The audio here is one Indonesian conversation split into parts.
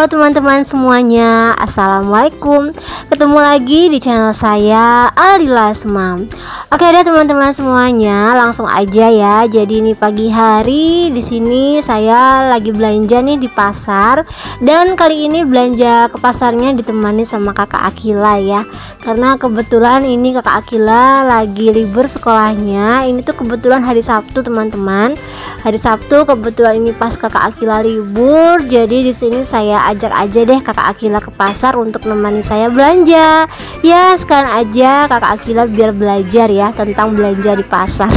Halo teman-teman semuanya, assalamualaikum. Ketemu lagi di channel saya Alila Asma. Oke deh teman-teman semuanya, langsung aja ya. Jadi ini pagi hari di sini saya lagi belanja nih di pasar. Dan kali ini belanja ke pasarnya ditemani sama kakak Akila ya. Karena kebetulan ini kakak Akila lagi libur sekolahnya. Ini tuh kebetulan hari Sabtu teman-teman. Hari Sabtu kebetulan ini pas kakak Akila libur. Jadi di sini saya ajak aja deh kakak Akila ke pasar untuk nemani saya belanja. Ya sekarang aja kakak Akila biar belajar ya tentang belanja di pasar.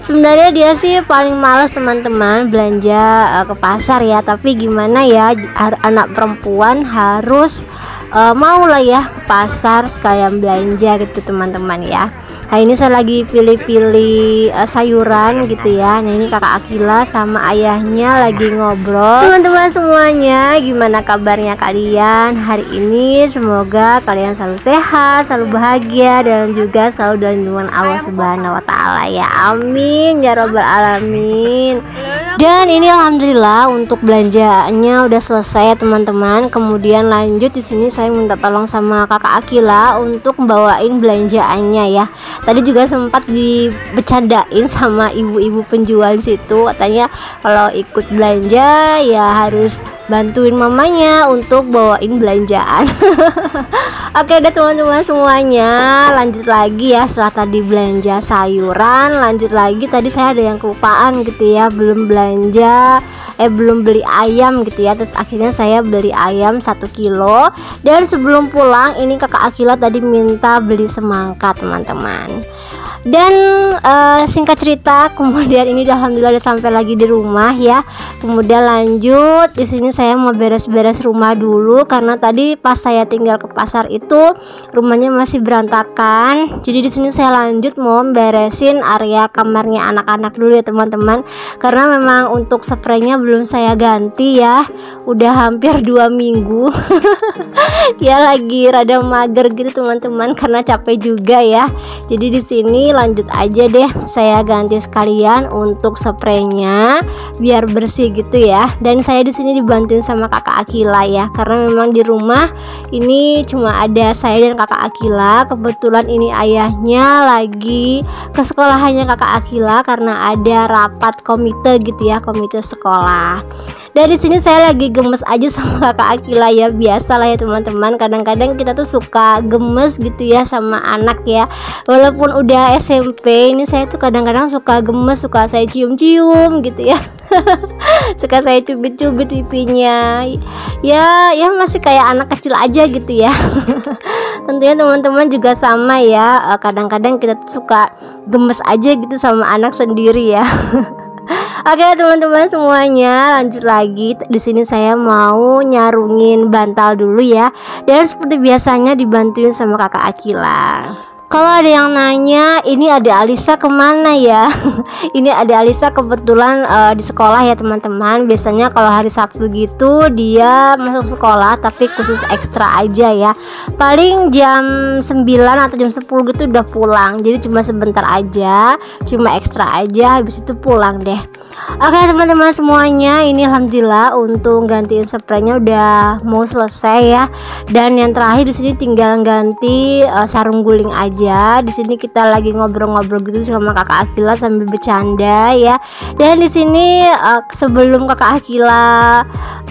Sebenarnya dia sih paling males teman-teman belanja ke pasar ya. Tapi gimana ya, anak perempuan harus mau lah ya ke pasar sekalian belanja gitu teman-teman ya. Nah ini saya lagi pilih-pilih sayuran gitu ya. Nah ini kakak Akila sama ayahnya lagi ngobrol. Teman-teman semuanya, gimana kabarnya kalian hari ini? Semoga kalian selalu sehat, selalu bahagia, dan juga selalu dalam lindungan Allah Subhanahu wa Ta'ala ya. Amin ya Rabbal Alamin. Dan ini alhamdulillah untuk belanjanya udah selesai teman-teman. Kemudian lanjut di sini saya minta tolong sama kakak Akila untuk bawain belanjaannya ya. Tadi juga sempat dibecandain sama ibu-ibu penjual situ, katanya kalau ikut belanja ya harus bantuin mamanya untuk bawain belanjaan. Oke deh teman-teman semuanya, lanjut lagi ya. Setelah tadi belanja sayuran, lanjut lagi tadi saya ada yang kelupaan gitu ya, belum beli ayam gitu ya. Terus akhirnya saya beli ayam 1 kilo. Dan sebelum pulang ini kakak Akila tadi minta beli semangka teman-teman. Dan singkat cerita, kemudian ini alhamdulillah udah sampai lagi di rumah ya. Kemudian lanjut di sini saya mau beres-beres rumah dulu karena tadi pas saya tinggal ke pasar itu rumahnya masih berantakan. Jadi di sini saya lanjut mau beresin area kamarnya anak-anak dulu ya teman-teman. Karena memang untuk spraynya belum saya ganti ya. Udah hampir 2 minggu. Ya lagi rada mager gitu teman-teman karena capek juga ya. Jadi di sini lanjut aja deh, saya ganti sekalian untuk spraynya biar bersih gitu ya. Dan saya di sini dibantuin sama kakak Akila ya, karena memang di rumah ini cuma ada saya dan kakak Akila. Kebetulan ini ayahnya lagi ke sekolahannya kakak Akila karena ada rapat komite gitu ya, komite sekolah. Dari sini saya lagi gemes aja sama kakak Akila ya, biasa lah ya teman-teman. Kadang-kadang kita tuh suka gemes gitu ya sama anak ya. Walaupun udah SMP, ini saya tuh kadang-kadang suka gemes, suka saya cium-cium gitu ya. Suka saya cubit-cubit pipinya. Ya masih kayak anak kecil aja gitu ya. Tentunya teman-teman juga sama ya. Kadang-kadang kita tuh suka gemes aja gitu sama anak sendiri ya. Oke teman-teman semuanya, lanjut lagi. Di sini saya mau nyarungin bantal dulu ya. Dan seperti biasanya dibantuin sama kakak Akila. Kalau ada yang nanya, ini ada Alisa kemana ya? Ini ada Alisa kebetulan di sekolah ya teman-teman. Biasanya kalau hari Sabtu gitu dia masuk sekolah, tapi khusus ekstra aja ya. Paling jam 9 atau jam 10 gitu udah pulang. Jadi cuma sebentar aja, cuma ekstra aja, habis itu pulang deh. Oke teman-teman semuanya, ini alhamdulillah untuk gantiin spraynya udah mau selesai ya. Dan yang terakhir di sini tinggal ganti sarung guling aja. Di sini kita lagi ngobrol-ngobrol gitu sama kakak Akila sambil bercanda ya. Dan di sini sebelum kakak Akila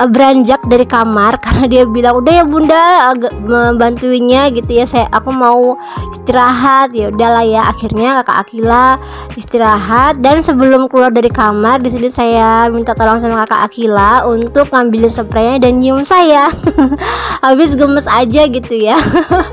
beranjak dari kamar karena dia bilang udah ya bunda membantuinnya gitu ya, aku mau istirahat. Ya udahlah ya, akhirnya kakak Akila istirahat. Dan sebelum keluar dari kamar, di sini saya minta tolong sama kakak Akila untuk ngambilin spraynya dan nyium saya. Habis gemes aja gitu ya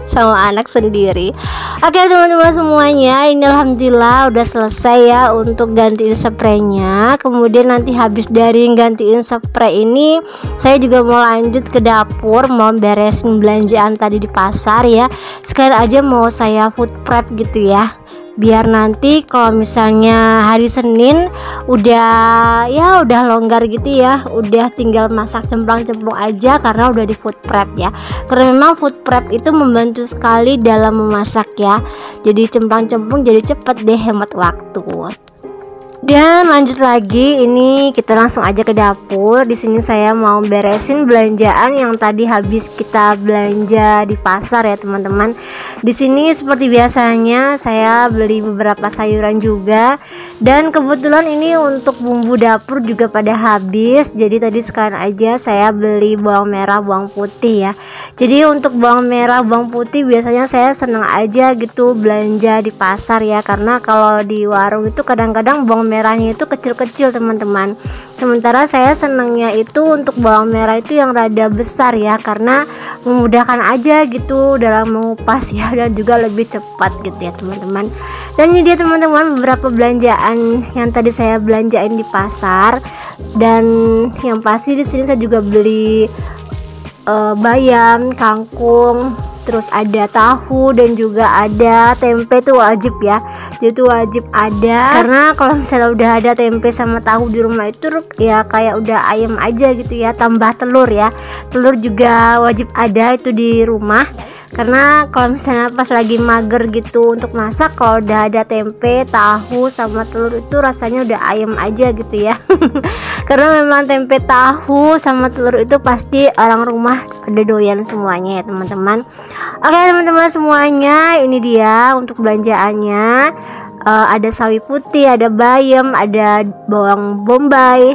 sama anak sendiri. Oke teman-teman semuanya, ini alhamdulillah udah selesai ya untuk gantiin spraynya. Kemudian nanti habis dari gantiin spray ini, saya juga mau lanjut ke dapur, mau beresin belanjaan tadi di pasar ya. Sekarang aja mau saya food prep gitu ya, biar nanti kalau misalnya hari Senin udah longgar gitu ya, udah tinggal masak cemplang-cemplung aja karena udah di food prep ya. Karena memang food prep itu membantu sekali dalam memasak ya. Jadi cemplang-cemplung jadi cepet deh, hemat waktu. Dan lanjut lagi, ini kita langsung aja ke dapur. Di sini saya mau beresin belanjaan yang tadi habis kita belanja di pasar ya teman-teman. Di sini seperti biasanya saya beli beberapa sayuran juga, dan kebetulan ini untuk bumbu dapur juga pada habis. Jadi tadi sekalian aja saya beli bawang merah, bawang putih ya. Jadi untuk bawang merah, bawang putih biasanya saya senang aja gitu belanja di pasar ya, karena kalau di warung itu kadang-kadang bawang merahnya itu kecil-kecil teman-teman. Sementara saya senangnya itu untuk bawang merah itu yang rada besar ya, karena memudahkan aja gitu dalam mengupas ya, dan juga lebih cepat gitu ya teman-teman. Dan ini dia teman-teman beberapa belanjaan yang tadi saya belanjain di pasar. Dan yang pasti di sini saya juga beli bayam, kangkung, terus ada tahu, dan juga ada tempe tuh wajib ya. Jadi itu wajib ada, karena kalau misalnya udah ada tempe sama tahu di rumah itu ya kayak udah ayam aja gitu ya. Tambah telur ya, telur juga wajib ada itu di rumah, karena kalau misalnya pas lagi mager gitu untuk masak, kalau udah ada tempe, tahu sama telur itu rasanya udah ayam aja gitu ya. Karena memang tempe, tahu sama telur itu pasti orang rumah pada doyan semuanya ya teman-teman. Oke teman-teman semuanya, ini dia untuk belanjaannya. Ada sawi putih, ada bayam, ada bawang bombay,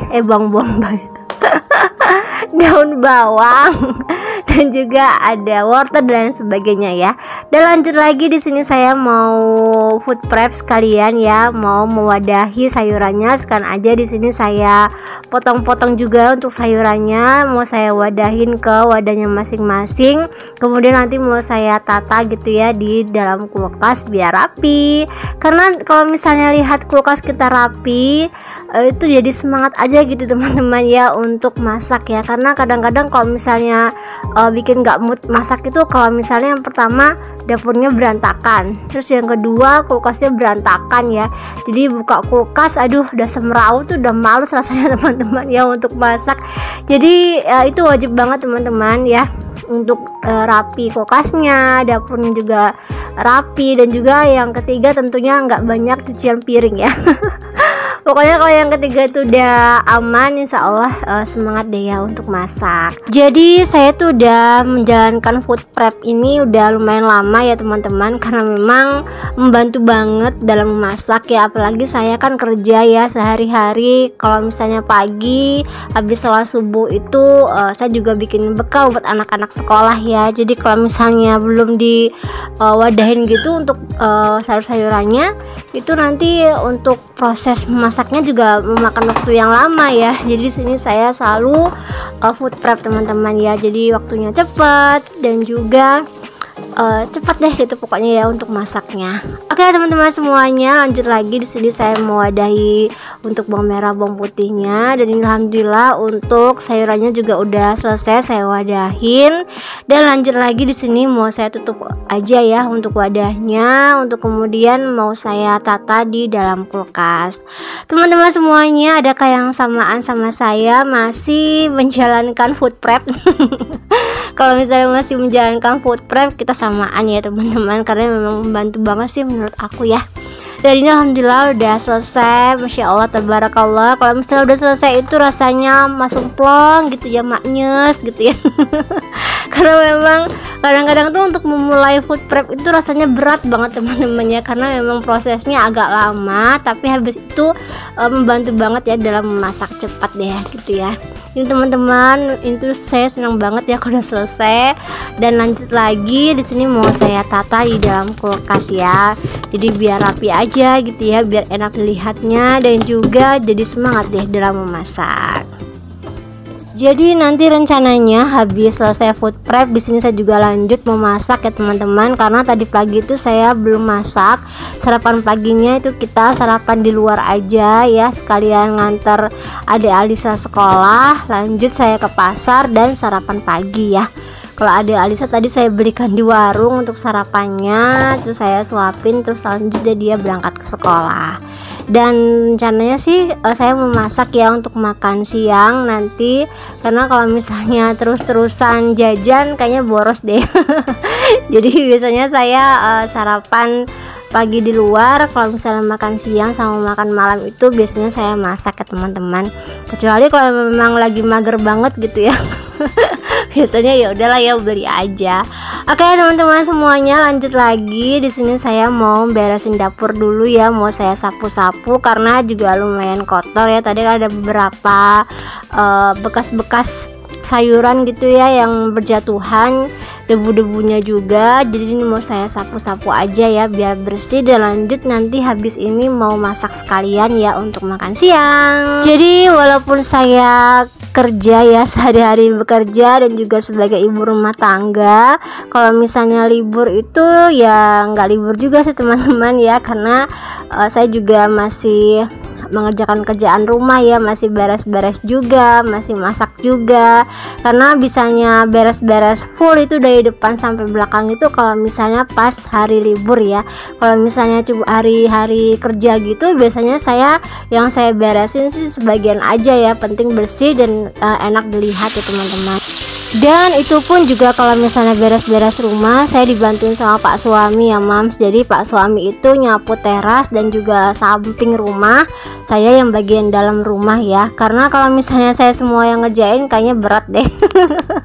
daun bawang, dan juga ada wortel dan sebagainya ya. Dan lanjut lagi, di sini saya mau food prep sekalian ya, mau mewadahi sayurannya. Sekarang aja di sini saya potong-potong juga untuk sayurannya, mau saya wadahin ke wadahnya masing-masing. Kemudian nanti mau saya tata gitu ya di dalam kulkas biar rapi. Karena kalau misalnya lihat kulkas kita rapi, itu jadi semangat aja gitu teman-teman ya untuk masak ya. Karena kadang-kadang kalau misalnya bikin nggak mood masak itu kalau misalnya yang pertama dapurnya berantakan, terus yang kedua kulkasnya berantakan ya. Jadi buka kulkas, aduh udah semeraut tuh, udah males rasanya teman-teman ya untuk masak. Jadi itu wajib banget teman-teman ya untuk rapi kulkasnya, dapurnya juga rapi, dan juga yang ketiga tentunya nggak banyak cucian piring ya. Pokoknya kalau yang ketiga itu udah aman, insya Allah semangat deh ya untuk masak. Jadi saya tuh udah menjalankan food prep ini udah lumayan lama ya teman-teman, karena memang membantu banget dalam memasak ya. Apalagi saya kan kerja ya sehari-hari. Kalau misalnya pagi habis sholat subuh itu saya juga bikin bekal buat anak-anak sekolah ya. Jadi kalau misalnya belum diwadahin gitu untuk sayur-sayurannya, itu nanti untuk proses masaknya juga memakan waktu yang lama ya. Jadi sini saya selalu food prep teman-teman ya. Jadi waktunya cepat dan juga cepat deh gitu pokoknya ya untuk masaknya. Oke teman-teman semuanya, lanjut lagi. Di sini saya mewadahi untuk bawang merah, bawang putihnya, dan alhamdulillah untuk sayurannya juga udah selesai saya wadahin. Dan lanjut lagi, di sini mau saya tutup aja ya untuk wadahnya, untuk kemudian mau saya tata di dalam kulkas. Teman-teman semuanya, adakah yang samaan sama saya masih menjalankan food prep? Kalau misalnya masih menjalankan food prep, kita samaan ya teman-teman, karena memang membantu banget sih menurut aku ya. Dan ini alhamdulillah udah selesai, masya Allah tabarakallah. Kalau misalnya udah selesai itu rasanya masuk plong gitu ya, maknyes gitu ya. Karena memang kadang-kadang tuh untuk memulai food prep itu rasanya berat banget teman-teman ya, karena memang prosesnya agak lama, tapi habis itu membantu banget ya dalam memasak cepat deh gitu ya. Ini teman-teman, itu saya senang banget ya kalau udah selesai. Dan lanjut lagi, di sini mau saya tata di dalam kulkas ya. Jadi biar rapi aja gitu ya, biar enak dilihatnya, dan juga jadi semangat deh dalam memasak. Jadi nanti rencananya habis selesai food prep, di sini saya juga lanjut memasak ya teman-teman, karena tadi pagi itu saya belum masak. Sarapan paginya itu kita sarapan di luar aja ya, sekalian nganter adik Alisa sekolah, lanjut saya ke pasar dan sarapan pagi ya. Kalau adik Alisa tadi saya belikan di warung untuk sarapannya, terus saya suapin, terus selanjutnya dia berangkat ke sekolah. Dan rencananya sih saya memasak ya untuk makan siang nanti, karena kalau misalnya terus-terusan jajan kayaknya boros deh. Jadi biasanya saya sarapan pagi di luar, kalau misalnya makan siang sama makan malam itu biasanya saya masak ya teman-teman. Kecuali kalau memang lagi mager banget gitu ya. Biasanya ya udahlah ya beli aja. Oke teman-teman semuanya, lanjut lagi. Di sini saya mau beresin dapur dulu ya, mau saya sapu-sapu karena juga lumayan kotor ya. Tadi ada beberapa bekas-bekas sayuran gitu ya yang berjatuhan, debu-debunya juga. Jadi ini mau saya sapu-sapu aja ya biar bersih, dan lanjut nanti habis ini mau masak sekalian ya untuk makan siang. Jadi walaupun saya kerja ya, sehari-hari bekerja dan juga sebagai ibu rumah tangga, kalau misalnya libur itu ya nggak libur juga sih teman-teman ya, karena saya juga masih mengerjakan kerjaan rumah ya, masih beres-beres juga, masih masak juga. Karena bisanya beres-beres full itu dari depan sampai belakang itu kalau misalnya pas hari libur ya. Kalau misalnya cuma hari-hari kerja gitu, biasanya yang saya beresin sih sebagian aja ya, penting bersih dan enak dilihat ya teman-teman. Dan itu pun juga kalau misalnya beres-beres rumah saya dibantuin sama Pak suami ya Mams. Jadi Pak suami itu nyapu teras dan juga samping rumah, saya yang bagian dalam rumah ya. Karena kalau misalnya saya semua yang ngerjain kayaknya berat deh.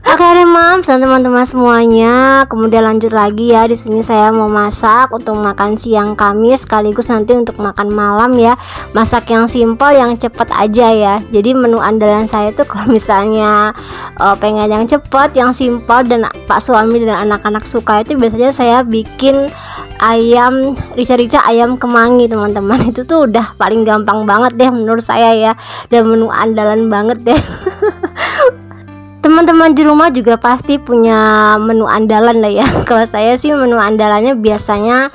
Oke deh Mams dan teman-teman semuanya, kemudian lanjut lagi ya. Di sini saya mau masak untuk makan siang kami sekaligus nanti untuk makan malam ya. Masak yang simpel, yang cepat aja ya. Jadi menu andalan saya tuh kalau misalnya pengen yang cepat, yang simpel dan Pak suami dan anak-anak suka itu biasanya saya bikin ayam rica-rica, ayam kemangi teman-teman. Itu tuh udah paling gampang banget deh menurut saya ya, dan menu andalan banget deh. Teman-teman di rumah juga pasti punya menu andalan lah ya. Kalau saya sih menu andalannya biasanya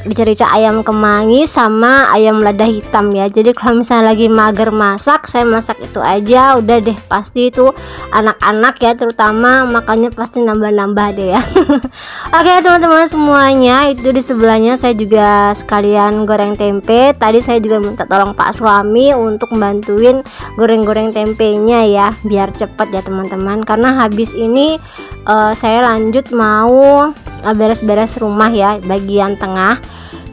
rica-rica ayam kemangi sama ayam lada hitam ya. Jadi kalau misalnya lagi mager masak, saya masak itu aja udah deh. Pasti itu anak-anak ya terutama makannya pasti nambah-nambah deh ya. Oke teman-teman semuanya, itu di sebelahnya saya juga sekalian goreng tempe. Tadi saya juga minta tolong Pak suami untuk bantuin goreng-goreng tempenya ya, biar cepet ya teman-teman. Karena habis ini saya lanjut mau beres-beres rumah ya bagian tengah,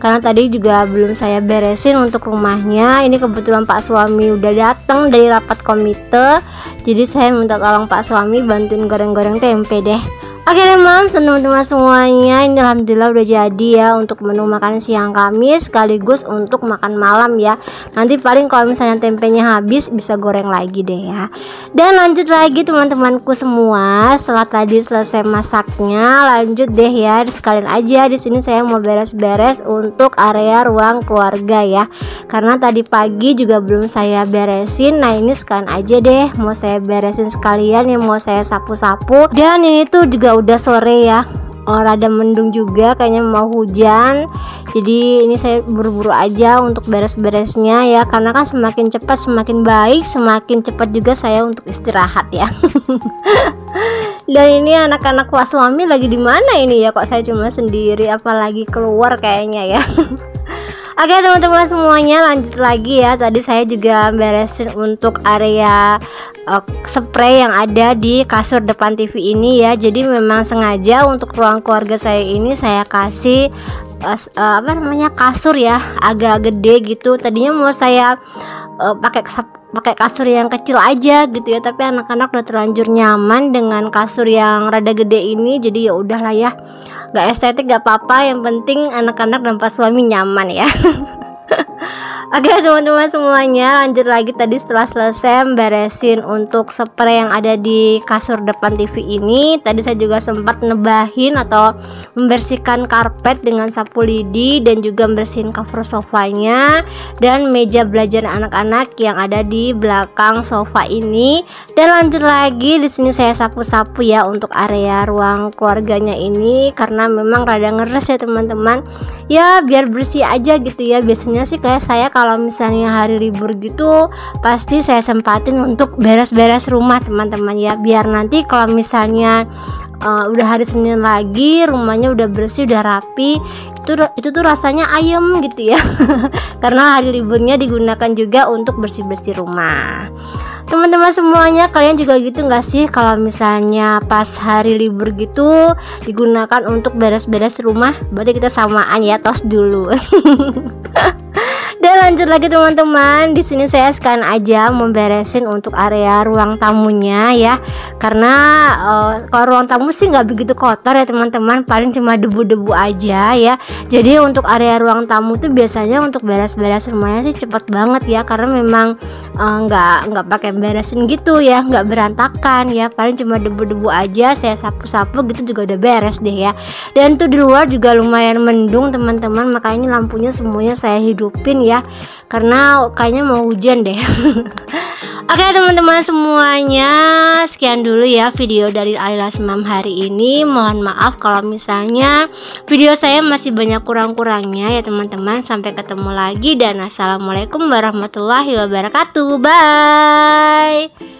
karena tadi juga belum saya beresin untuk rumahnya. Ini kebetulan Pak suami udah datang dari rapat komite, jadi saya minta tolong Pak suami bantuin goreng-goreng tempe deh. Oke deh Mams, teman-teman semuanya, ini alhamdulillah udah jadi ya untuk menu makan siang kami sekaligus untuk makan malam ya. Nanti paling kalau misalnya tempenya habis bisa goreng lagi deh ya. Dan lanjut lagi teman-temanku semua, setelah tadi selesai masaknya, lanjut deh ya. Sekalian aja di sini saya mau beres-beres untuk area ruang keluarga ya. Karena tadi pagi juga belum saya beresin. Nah ini sekalian aja deh mau saya beresin sekalian, yang mau saya sapu-sapu. Dan ini tuh juga udah sore ya, rada mendung juga, kayaknya mau hujan. Jadi ini saya buru-buru aja untuk beres-beresnya ya, karena kan semakin cepat semakin baik, semakin cepat juga saya untuk istirahat ya. Dan ini anak-anak Pak suami lagi di mana ini ya, kok saya cuma sendiri, apalagi keluar kayaknya ya. Oke teman-teman semuanya, lanjut lagi ya. Tadi saya juga beresin untuk area spray yang ada di kasur depan TV ini ya. Jadi memang sengaja untuk ruang keluarga saya ini saya kasih kasur ya agak gede gitu. Tadinya mau saya pakai kasur yang kecil aja gitu ya, tapi anak-anak udah terlanjur nyaman dengan kasur yang rada gede ini. Jadi ya udahlah ya, gak estetik gak apa-apa, yang penting anak-anak dan Pak suami nyaman ya. Oke teman-teman semuanya, lanjut lagi. Tadi setelah selesai beresin untuk spray yang ada di kasur depan TV ini, tadi saya juga sempat nebahin atau membersihkan karpet dengan sapu lidi, dan juga membersihin cover sofanya dan meja belajar anak-anak yang ada di belakang sofa ini. Dan lanjut lagi di sini saya sapu-sapu ya untuk area ruang keluarganya ini, karena memang rada ngeres ya teman-teman ya, biar bersih aja gitu ya. Biasanya sih kayak saya kalau misalnya hari libur gitu pasti saya sempatin untuk beres-beres rumah teman-teman ya, biar nanti kalau misalnya udah hari Senin lagi, rumahnya udah bersih, udah rapi, itu tuh rasanya ayem gitu ya. Karena hari liburnya digunakan juga untuk bersih-bersih rumah. Teman-teman semuanya, kalian juga gitu gak sih? Kalau misalnya pas hari libur gitu digunakan untuk beres-beres rumah, berarti kita samaan ya, tos dulu. Dan lanjut lagi teman-teman, di sini saya sekalian aja memberesin untuk area ruang tamunya ya. Karena kalau ruang tamu sih nggak begitu kotor ya teman-teman, paling cuma debu-debu aja ya. Jadi untuk area ruang tamu tuh biasanya untuk beres-beres rumahnya sih cepet banget ya, karena memang nggak pakai beresin gitu ya, nggak berantakan ya, paling cuma debu-debu aja, saya sapu-sapu gitu juga udah beres deh ya. Dan tuh di luar juga lumayan mendung teman-teman, makanya lampunya semuanya saya hidupin ya, karena kayaknya mau hujan deh. Oke teman-teman semuanya, sekian dulu ya video dari Alilas Mom hari ini. Mohon maaf kalau misalnya video saya masih banyak kurang-kurangnya ya teman-teman. Sampai ketemu lagi dan assalamualaikum warahmatullahi wabarakatuh. Bye.